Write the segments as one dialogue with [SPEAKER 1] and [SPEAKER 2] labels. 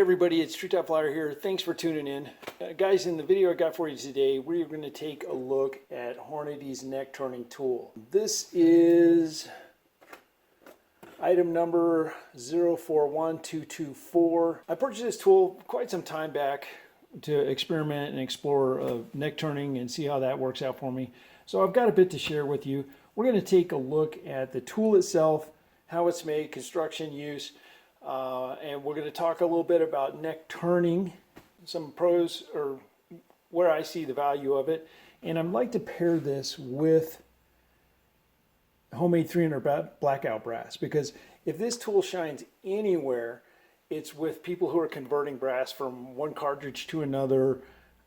[SPEAKER 1] Everybody, it's True Top Flyer here. Thanks for tuning in. Guys, in the video I got for you today, we're going to take a look at Hornady's neck turning tool. This is item number 041224. I purchased this tool quite some time back to experiment and explore neck turning and see how that works out for me. So I've got a bit to share with you. We're going to take a look at the tool itself, how it's made, construction, use, and we're going to talk a little bit about neck turning, some pros or where I see the value of it. And I'd like to pair this with homemade 300 Blackout brass, because if this tool shines anywhere, it's with people who are converting brass from one cartridge to another.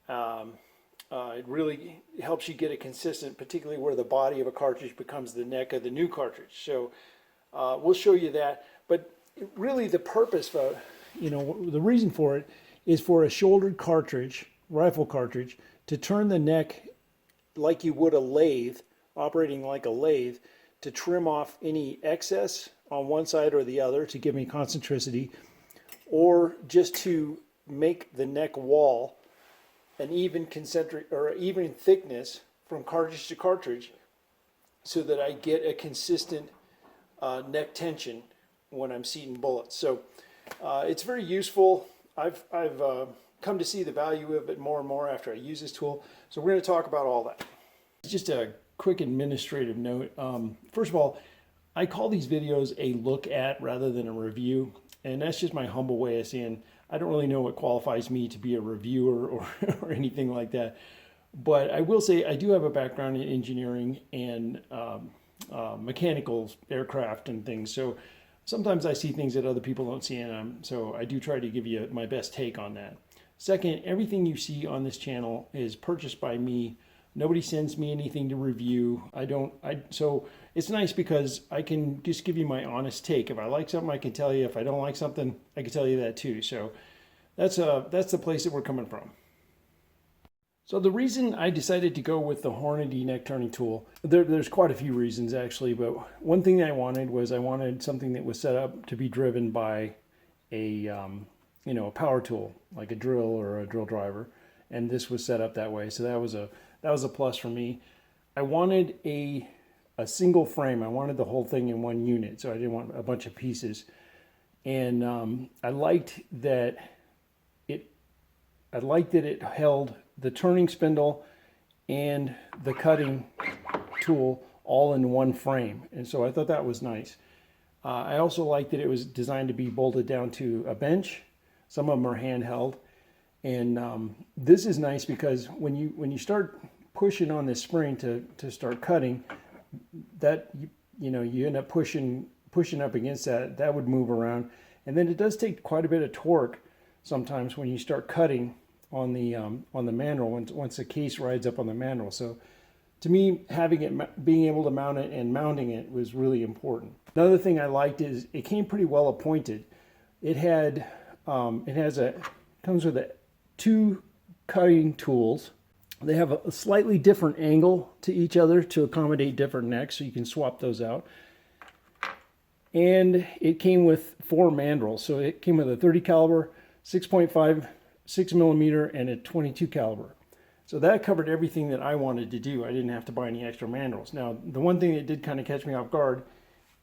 [SPEAKER 1] It really helps you get it consistent, particularly where the body of a cartridge becomes the neck of the new cartridge. So we'll show you that. But really the purpose of, the reason for it is for a shouldered cartridge, rifle cartridge, to turn the neck like you would a lathe, operating like a lathe, to trim off any excess on one side or the other to give me concentricity, or just to make the neck wall an even concentric or even thickness from cartridge to cartridge, so that I get a consistent neck tension when I'm seating bullets. So it's very useful. I've come to see the value of it more and more after I use this tool. So we're going to talk about all that. Just a quick administrative note. First of all, I call these videos a look at rather than a review, and that's just my humble way of saying I don't really know what qualifies me to be a reviewer or anything like that. But I will say I do have a background in engineering and mechanical aircraft and things. So sometimes I see things that other people don't see, and so I do try to give you my best take on that. Second, everything you see on this channel is purchased by me. Nobody sends me anything to review. So it's nice because I can just give you my honest take. If I like something, I can tell you. If I don't like something, I can tell you that too. So that's the place that we're coming from. So the reason I decided to go with the Hornady neck turning tool, there's quite a few reasons actually, but one thing that I wanted something that was set up to be driven by a power tool, like a drill or a drill driver, and this was set up that way. So that was a plus for me. I wanted a single frame. I wanted the whole thing in one unit, so I didn't want a bunch of pieces. And I liked that it held the turning spindle and the cutting tool all in one frame, and so I thought that was nice. I also liked that it was designed to be bolted down to a bench. Some of them are handheld, and this is nice because when you start pushing on this spring to start cutting, that you end up pushing up against that would move around, and then it does take quite a bit of torque sometimes when you start cutting on the mandrel once the case rides up on the mandrel. So to me, being able to mount it and mounting it was really important. Another thing I liked is it came pretty well appointed. It comes with two cutting tools. They have a slightly different angle to each other to accommodate different necks, so you can swap those out. And it came with 4 mandrels. So it came with a 30 caliber, 6.5, 6 millimeter, and a 22 caliber. So that covered everything that I wanted to do. I didn't have to buy any extra mandrels. Now, the one thing that did kind of catch me off guard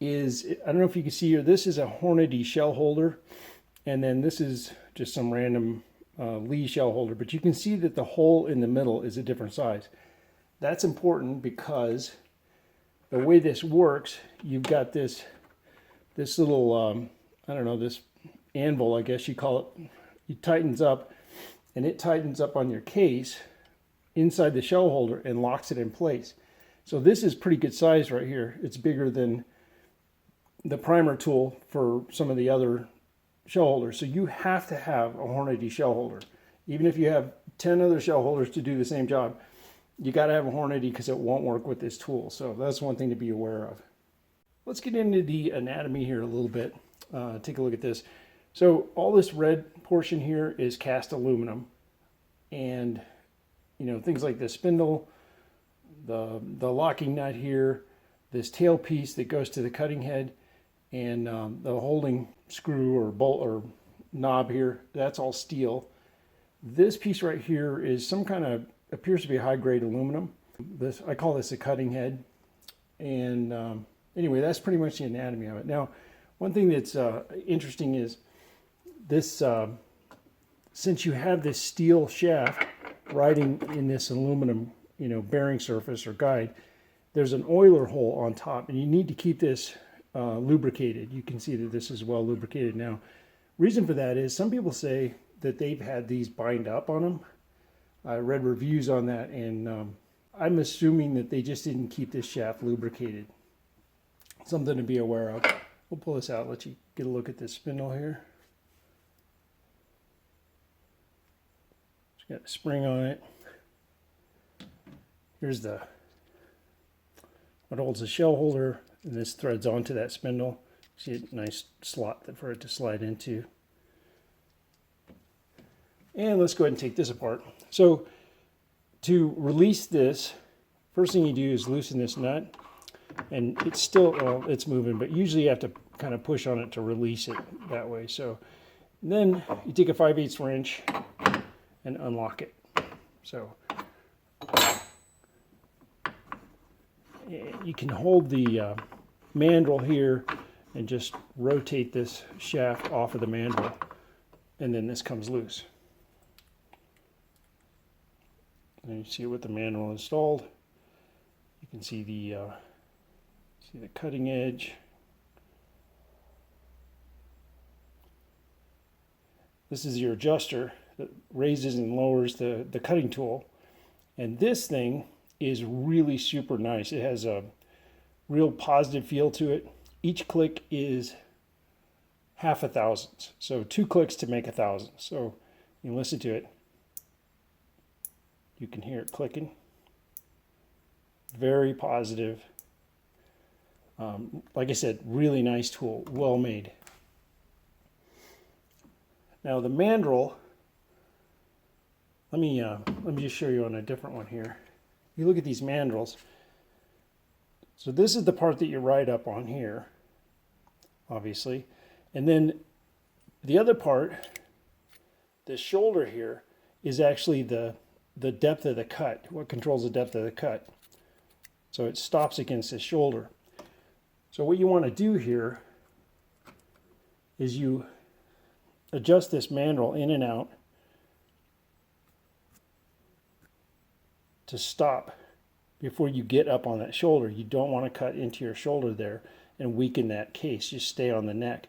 [SPEAKER 1] is, I don't know if you can see here, this is a Hornady shell holder, and then this is just some random Lee shell holder, but you can see that the hole in the middle is a different size. That's important because the way this works, you've got this little, this anvil, I guess you call it. It tightens up, and it tightens up on your case inside the shell holder and locks it in place. So this is pretty good size right here. It's bigger than the primer tool for some of the other shell holders. So you have to have a Hornady shell holder. Even if you have 10 other shell holders to do the same job, you got to have a Hornady because it won't work with this tool. So that's one thing to be aware of. Let's get into the anatomy here a little bit. Take a look at this. So all this red portion here is cast aluminum, and things like the spindle, the locking nut here, this tail piece that goes to the cutting head, and the holding screw or bolt or knob here, that's all steel. This piece right here is some kind of, appears to be high grade aluminum. This, I call this a cutting head. And anyway, that's pretty much the anatomy of it. Now, one thing that's interesting is this, since you have this steel shaft riding in this aluminum, bearing surface or guide, there's an oiler hole on top, and you need to keep this lubricated. You can see that this is well lubricated now. Reason for that is some people say that they've had these bind up on them. I read reviews on that, and I'm assuming that they just didn't keep this shaft lubricated. Something to be aware of. We'll pull this out, let you get a look at this spindle here. It's got a spring on it. Here's what holds the shell holder, and this threads onto that spindle. See a nice slot for it to slide into. And let's go ahead and take this apart. So to release this, first thing you do is loosen this nut, and it's still, well, it's moving, but usually you have to kind of push on it to release it that way. So then you take a 5/8 wrench and unlock it. So you can hold the mandrel here and just rotate this shaft off of the mandrel, and then this comes loose. And you see it with the mandrel installed. You can see the cutting edge. This is your adjuster that raises and lowers the cutting tool. And this thing is really super nice. It has a real positive feel to it. Each click is half a thousandths. So 2 clicks to make 1,000. So you can listen to it. You can hear it clicking. Very positive. Like I said, really nice tool, well made. Now the mandrel, let me just show you on a different one here. You look at these mandrels. So this is the part that you ride up on here, obviously. And then the other part, the shoulder here, is actually the depth of the cut, what controls the depth of the cut. So it stops against the shoulder. So what you want to do here is you adjust this mandrel in and out to stop before you get up on that shoulder. You don't want to cut into your shoulder there and weaken that case. Just stay on the neck.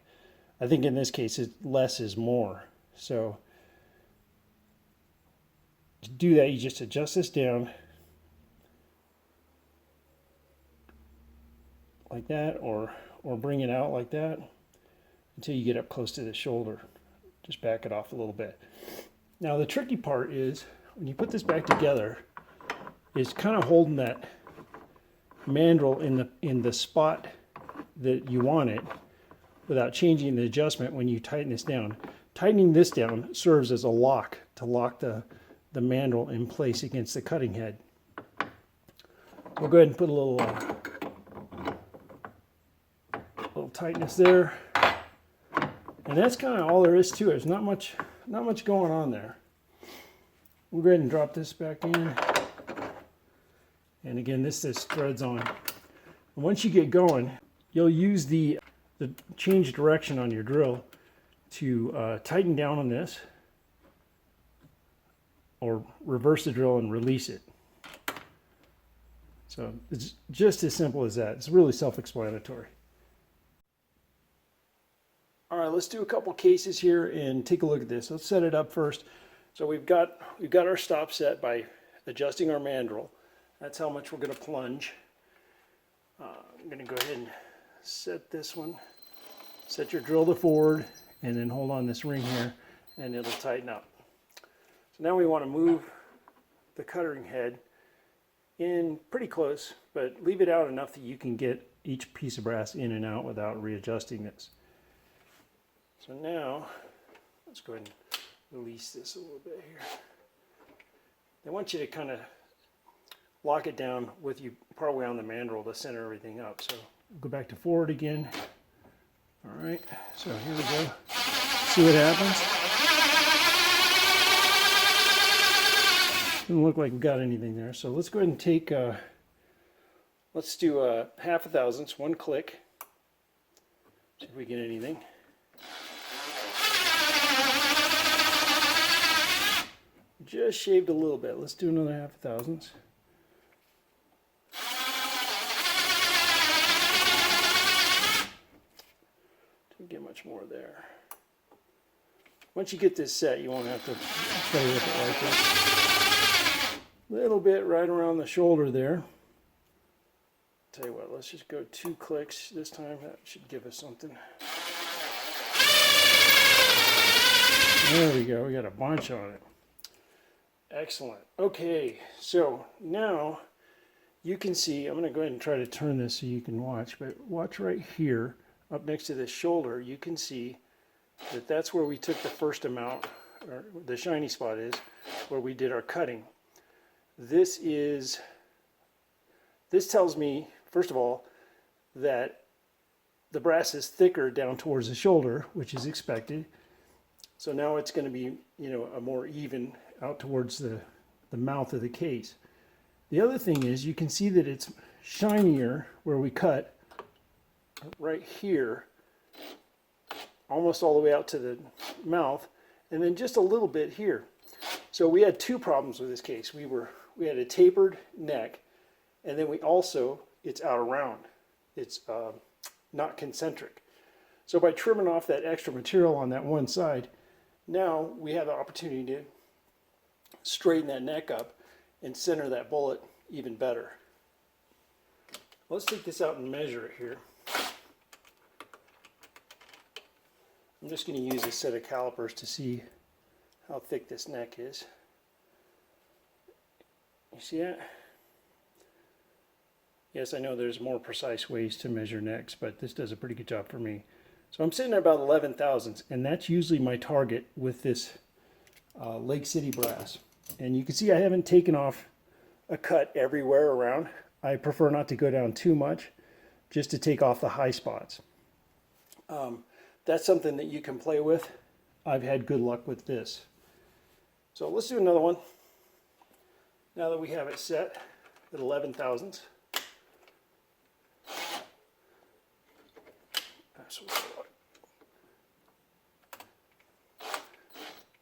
[SPEAKER 1] I think in this case, less is more. So to do that, you just adjust this down like that, or bring it out like that until you get up close to the shoulder. Just back it off a little bit. Now the tricky part is when you put this back together, is kind of holding that mandrel in the spot that you want it without changing the adjustment when you tighten this down. Tightening this down serves as a lock to lock the mandrel in place against the cutting head. We'll go ahead and put a little tightness there, and that's kind of all there is to it. There's not much going on there. We'll go ahead and drop this back in, and again this threads on. And once you get going, you'll use the change direction on your drill to tighten down on this, or reverse the drill and release it. So it's just as simple as that. It's really self-explanatory. All right, let's do a couple cases here and take a look at this. Let's set it up first. So we've got our stop set by adjusting our mandrel. That's how much we're going to plunge. I'm going to go ahead and set this one. Set your drill to forward, and then hold on this ring here, and it'll tighten up. So now we want to move the cutting head in pretty close, but leave it out enough that you can get each piece of brass in and out without readjusting this. So now, let's go ahead and release this a little bit here. I want you to kind of lock it down with you partway on the mandrel to center everything up. So go back to forward again. All right, so here we go. See what happens? Doesn't look like we've got anything there. So let's go ahead and take, let's do half a thousandths, one click. See if we get anything. Just shaved a little bit. Let's do another half a thousandths. Didn't get much more there. Once you get this set, you won't have to play with it like this. A little bit right around the shoulder there. Tell you what, let's just go 2 clicks this time. That should give us something. There we go. We got a bunch on it. Excellent. Okay, so now you can see, I'm going to go ahead and try to turn this so you can watch, but watch right here, up next to the shoulder, you can see that that's where we took the first amount, or the shiny spot is, where we did our cutting. This tells me, first of all, that the brass is thicker down towards the shoulder, which is expected. So now it's going to be, a more even out towards the mouth of the case. The other thing is you can see that it's shinier where we cut right here, almost all the way out to the mouth, and then just a little bit here. So we had 2 problems with this case. We had a tapered neck, and then it's out around. It's not concentric. So by trimming off that extra material on that one side, now we have the opportunity to straighten that neck up and center that bullet even better. Let's take this out and measure it here. I'm just going to use a set of calipers to see how thick this neck is. You see that? Yes, I know there's more precise ways to measure necks, but this does a pretty good job for me. So I'm sitting at about 11 thousandths, and that's usually my target with this Lake City brass. And you can see I haven't taken off a cut everywhere around. I prefer not to go down too much, just to take off the high spots. That's something that you can play with. I've had good luck with this. So let's do another one. Now that we have it set at 11 thousandths.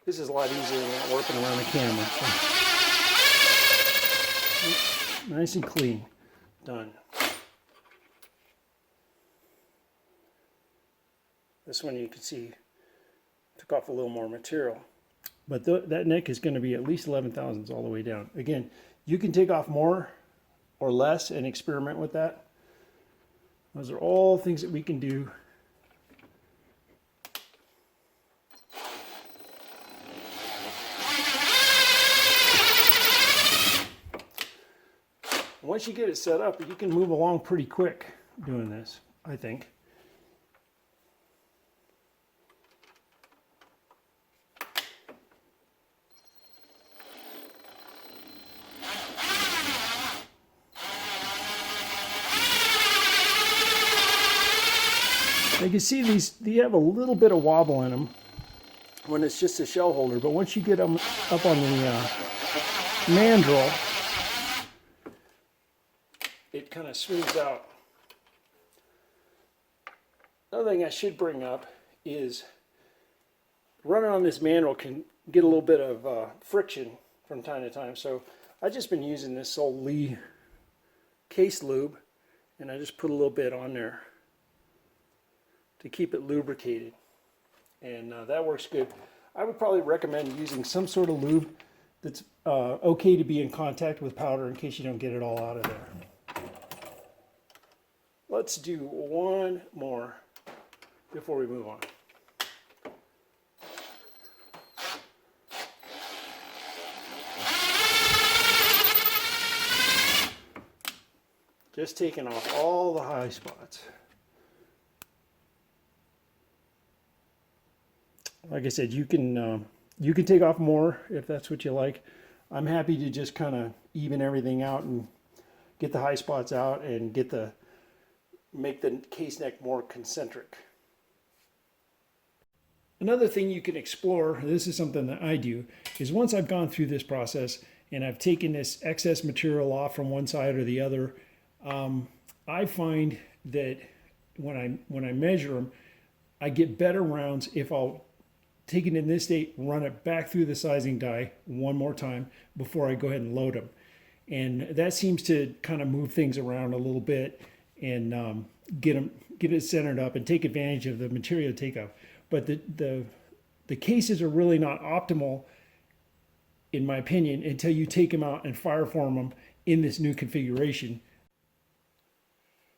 [SPEAKER 1] This is a lot easier than working around the camera. So, nice and clean. Done. This one you can see took off a little more material. But that neck is going to be at least 11 thousandths all the way down. Again, you can take off more or less and experiment with that. Those are all things that we can do. Once you get it set up, you can move along pretty quick doing this, I think. You can see they have a little bit of wobble in them when it's just a shell holder, but once you get them up on the mandrel, it kind of smooths out. Another thing I should bring up is running on this mandrel can get a little bit of friction from time to time. So I've just been using this old Lee case lube, and I just put a little bit on there to keep it lubricated, and that works good. I would probably recommend using some sort of lube that's okay to be in contact with powder in case you don't get it all out of there. Let's do one more before we move on. Just taking off all the high spots. Like I said, you can take off more if that's what you like. I'm happy to just kind of even everything out and get the high spots out and make the case neck more concentric. Another thing you can explore, this is something that I do, is once I've gone through this process and I've taken this excess material off from one side or the other, I find that when I measure them, I get better rounds if I'll take it in this state, run it back through the sizing die one more time before I go ahead and load them. And that seems to kind of move things around a little bit and get it centered up and take advantage of the material takeoff. But the cases are really not optimal, in my opinion, until you take them out and fireform them in this new configuration.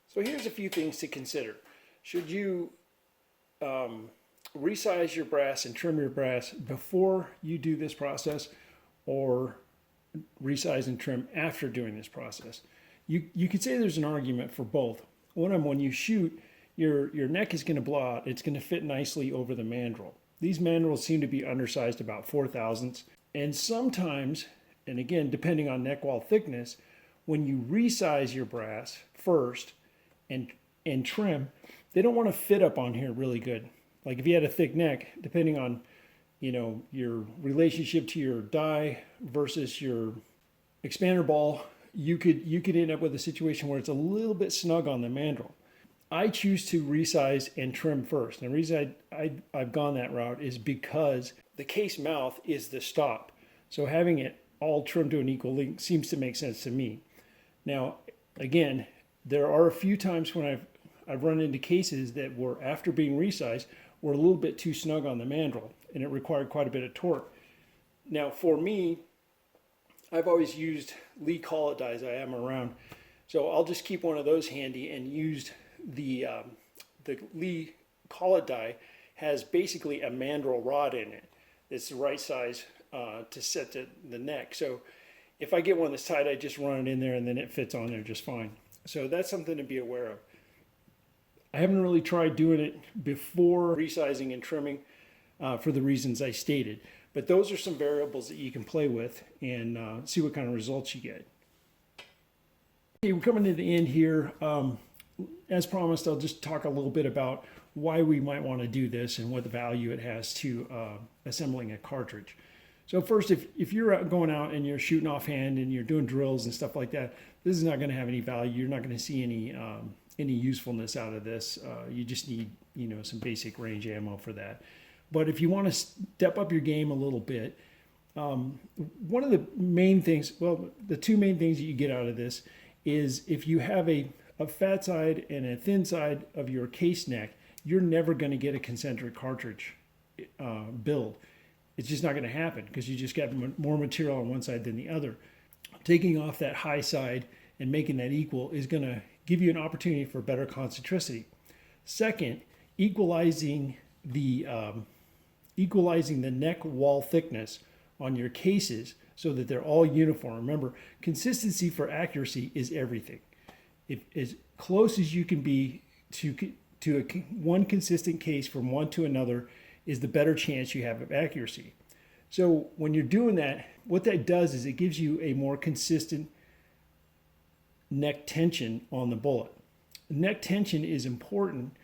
[SPEAKER 1] So here's a few things to consider. Should you resize your brass and trim your brass before you do this process, or resize and trim after doing this process? You could say there's an argument for both. One, when you shoot, your neck is going to blow out. It's going to fit nicely over the mandrel. These mandrels seem to be undersized about 4/1000ths. And sometimes, and again, depending on neck wall thickness, when you resize your brass first and trim, they don't want to fit up on here really good. Like if you had a thick neck, depending on, your relationship to your die versus your expander ball, you could end up with a situation where it's a little bit snug on the mandrel. I choose to resize and trim first. And the reason I've gone that route is because the case mouth is the stop. So having it all trimmed to an equal length seems to make sense to me. Now, again, there are a few times when I've run into cases that were, after being resized, were a little bit too snug on the mandrel, and it required quite a bit of torque. Now, for me, I've always used Lee collet dies. I have them around, so I'll just keep one of those handy and used the Lee collet die has basically a mandrel rod in it. It's the right size to set the neck. So if I get one that's tight, I just run it in there and then it fits on there just fine. So that's something to be aware of. I haven't really tried doing it before resizing and trimming for the reasons I stated. But those are some variables that you can play with and see what kind of results you get. Okay, we're coming to the end here. As promised, I'll just talk a little bit about why we might want to do this and what the value it has to assembling a cartridge. So first, if you're going out and you're shooting offhand and you're doing drills and stuff like that, this is not going to have any value. You're not going to see any usefulness out of this. You just need some basic range ammo for that. But if you want to step up your game a little bit, one of the main things, well, the two main things that you get out of this is if you have a fat side and a thin side of your case neck, you're never going to get a concentric cartridge build. It's just not going to happen because you just got more material on one side than the other. Taking off that high side and making that equal is going to give you an opportunity for better concentricity. Second, equalizing the neck wall thickness on your cases so that they're all uniform. Remember, consistency for accuracy is everything. If as close as you can be to one consistent case from one to another is the better chance you have of accuracy. So when you're doing that, what that does is it gives you a more consistent neck tension on the bullet. Neck tension is important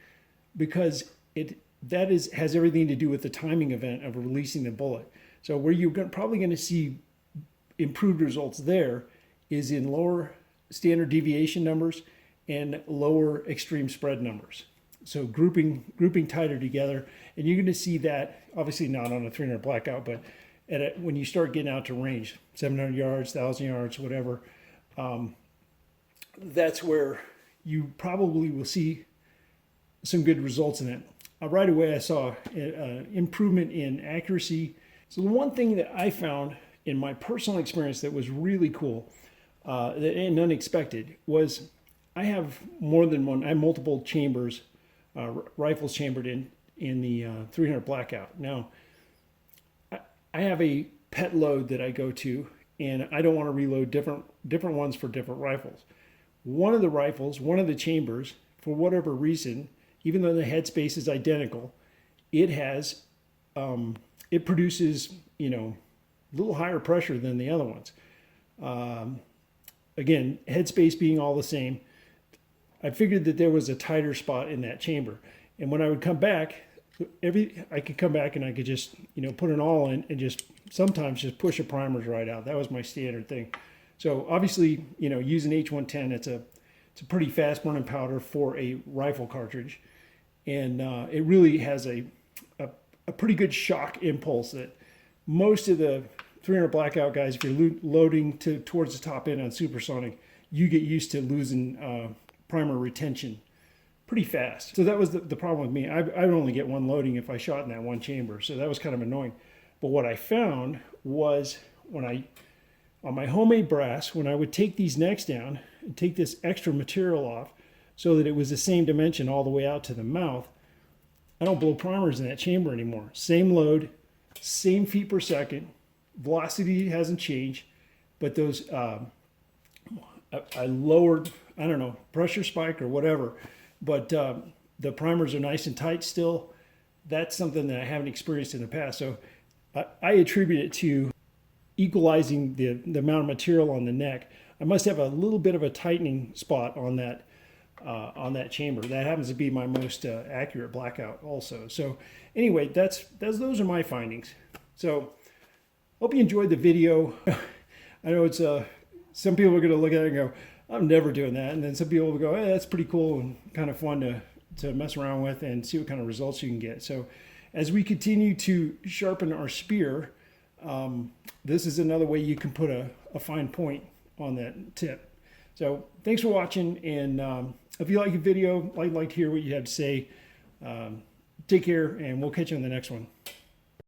[SPEAKER 1] because has everything to do with the timing event of releasing the bullet. So where you're probably going to see improved results there is in lower standard deviation numbers and lower extreme spread numbers. So grouping tighter together, and you're going to see that obviously not on a 300 Blackout, but when you start getting out to range, 700 yards, 1,000 yards, whatever, that's where you probably will see some good results in it. Right away, I saw improvement in accuracy. So the one thing that I found in my personal experience that was really cool and unexpected was I have more than one. I have multiple chambers, rifles chambered in the 300 Blackout. Now, I have a pet load that I go to, and I don't want to reload different ones for different rifles. One of the chambers, for whatever reason, even though the headspace is identical, it produces a little higher pressure than the other ones. Again, headspace being all the same, I figured that there was a tighter spot in that chamber. And when I would come back, So I could come back and I could just, put an awl in and just sometimes just push the primers right out. That was my standard thing. So obviously, using H110, it's a pretty fast burning powder for a rifle cartridge. And it really has a pretty good shock impulse that most of the 300 Blackout guys, if you're loading towards the top end on supersonic, you get used to losing primer retention pretty fast. So that was the problem with me. I would only get one loading if I shot in that one chamber. So that was kind of annoying. But what I found was on my homemade brass, when I would take these necks down and take this extra material off so that it was the same dimension all the way out to the mouth, I don't blow primers in that chamber anymore. Same load, same feet per second, velocity hasn't changed, but those, I lowered, I don't know, pressure spike or whatever, but the primers are nice and tight still. That's something that I haven't experienced in the past. So I attribute it to equalizing the amount of material on the neck. I must have a little bit of a tightening spot on that chamber. That happens to be my most accurate Blackout also. So anyway, those are my findings. So hope you enjoyed the video. I know it's some people are going to look at it and go, I'm never doing that. And then some people will go, hey, that's pretty cool and kind of fun to mess around with and see what kind of results you can get. So as we continue to sharpen our spear, this is another way you can put a fine point on that tip. So thanks for watching, and if you like the video, I'd like to hear what you have to say. Take care, and we'll catch you on the next one.